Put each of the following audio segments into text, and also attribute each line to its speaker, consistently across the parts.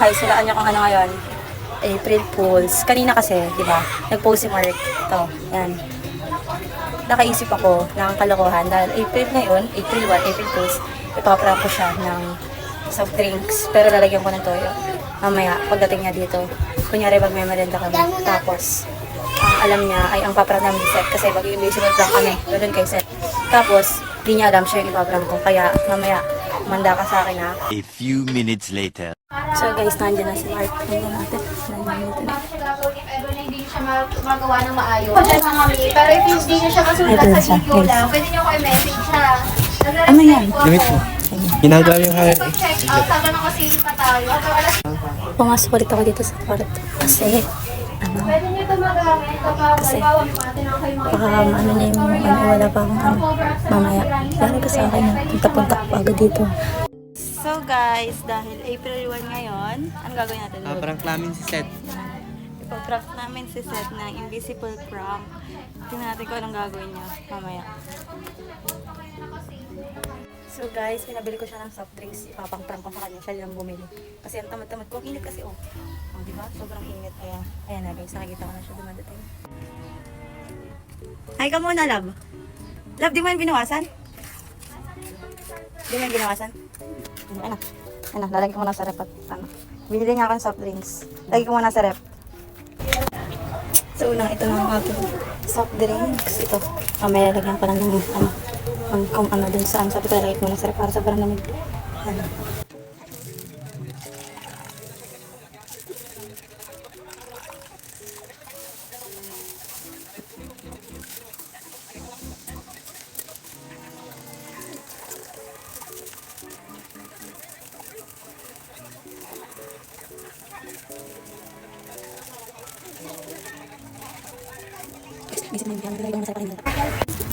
Speaker 1: Hi, sulaan niyo kung ano ngayon. April Fools. Kanina kasi, di ba? Nag-post si Mark. Ito, yan. Nakaisip ako ng kalokohan dahil April ngayon, April 1, April Fools, ipaprank ko siya ng soft drinks. Pero lalagyan ko ng toyo. Mamaya, pagdating niya dito, kunyari pag may merenda kami. Tapos, ang alam niya ay ang paprank namin si Seth kasi mag-invisible prank kami. Doon kay Seth. Tapos, di niya alam siya yung ipaprank ko. Kaya, mamaya, manda ka sa akin ha.
Speaker 2: A few minutes later.
Speaker 1: So guys, nandiyan na si Mark. Nandiyan natin. Nandiyan na.
Speaker 3: If ever na hindi siya magawa ng maayos. Pero if hindi niyo siya kasunod sa video lang, pwede niyo ko i-message siya.
Speaker 1: Ano yan?
Speaker 4: Limit mo. Ginagawa yung hire.
Speaker 3: Check out, sabi na kasi pa tayo.
Speaker 1: Pumasok ulit ako dito sa kwarto. Kasi,
Speaker 3: Pwede niyo ito magamit kapag halimbawa may mga tinang kayo mga
Speaker 1: baka ano niya yung wala pa akong mamaya. Lalo ka sa akin, punta-punta ko agad dito. So guys, dahil April 1 ngayon, ano gagawin natin?
Speaker 4: Prank namin si Seth.
Speaker 1: Ipag-prank namin si Seth ng invisible prank. Tingnan natin kung anong gagawin niya mamaya. So guys, pinabili ko siya ng soft drinks. Ipapang-prank ko sa kanya. Siya lang bumili. Kasi ang tamad-tamad ko. Ang init kasi oh. Oh, diba? Sobrang init. Ayan na guys, nakikita ko na siya dumadating. Hi ka muna, love. Love, di mo yung binawasan? Di mo yung binawasan? Ano, lalagay ko muna sa rep at ano. Binili nga ako ng soft drinks. Lagay ko muna sa rep. So, unang ito na ang aking soft drinks. Ito. Mamaya lalagyan ko lang ng kung ano dun saan. Sabi ko lalagay ko muna sa rep para sa parang namin. Ano.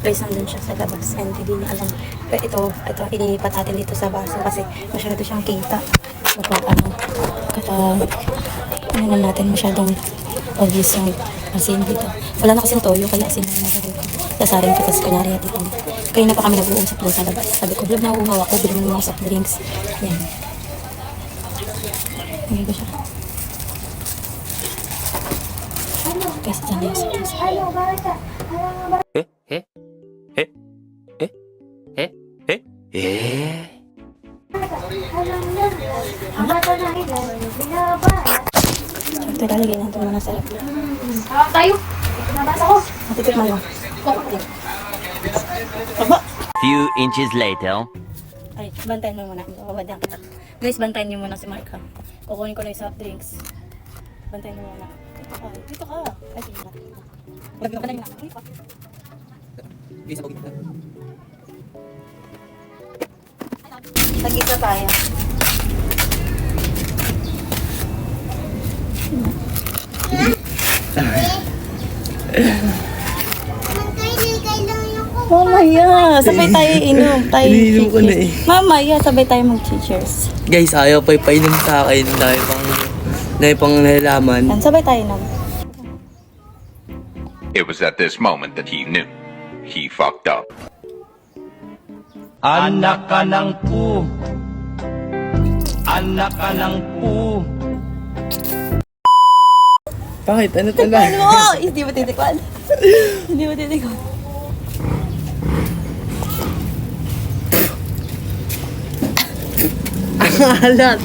Speaker 1: Guys, nandun siya sa labas and hindi niya alam. Pero ito, ililipat natin dito sa baso kasi masyado siyang kita. Kapag ano na natin masyadong obvious yung asin dito. Wala na kasing toyo kaya asin na natin. Sasarin ko kasi kunyari natin. Kaya na pa kami nag-uusap doon sa labas. Sabi ko, vlog na uhaw ako, bilhin mo mga soft drinks. Yan. Hindi ko siya. Guys, dyan na yung soft drinks. Ito, lalagay natin muna sa rep.
Speaker 3: Tayo! Nabasa ko!
Speaker 1: Matitikman mo. Aba!
Speaker 2: Few inches later.
Speaker 1: Ay, bantayan mo muna. Babadyan kita. Guys, bantayan niyo muna si Mark ha. Kukunin ko na yung soft drinks. Bantayan niyo muna. Dito ka. Ay, sige na. Lagyan ka na yung nakakita. Nag-isa tayo. Mamaya, sabay tayo inom.
Speaker 4: Iniinom ko na eh.
Speaker 1: Mamaya, sabay tayo mag-cheers.
Speaker 4: Guys, ayaw pa ipainom sa akin. Dahil pang nalalaman.
Speaker 1: Yan, sabay tayo inom.
Speaker 5: It was at this moment that he knew. He fucked up.
Speaker 2: Anak ka ng pu. Anak ka ng pu.
Speaker 4: Bakit? Ano talaga?
Speaker 1: Ano mo? Hindi mo titikwan. Hindi mo titikwan.
Speaker 4: Ang alat!